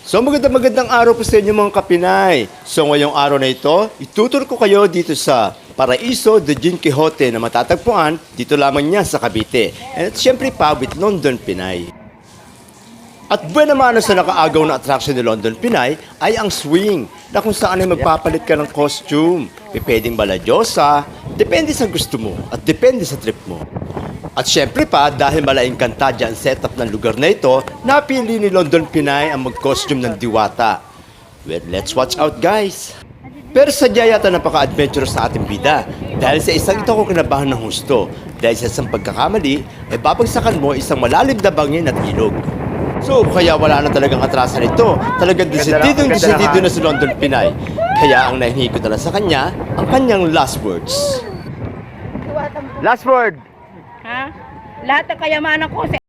So magandang araw po sa inyo mga kapinay. So ngayong araw na ito, itutur ko kayo dito sa Paraiso de Don Quixote na matatagpuan dito lamang niya sa Cavite. And syempre pa with London Pinay. At buwan naman sa nakaagaw na attraction ni London Pinay ay ang swing na kung saan ay magpapalit ka ng costume. Pwedeng baladyosa, depende sa gusto mo at depende sa trip mo. At syempre pa, dahil malaking kantadya ang setup ng lugar na ito, napili ni London Pinay ang mag-costume ng diwata. Well, let's watch out guys! Pero sadya yata napaka-adventurous sa ating bida dahil sa isang ito ko kinabahan ng husto dahil sa isang pagkakamali ay babagsakan mo isang malalim na bangin at ilog. So, kaya wala na talagang atrasan ito. Talagang desidido na si London Pinay. Kaya ang nahingi ko na lang sa kanya, ang kanyang last words. Last word. Ha? Lahat ng kayamanan ko sa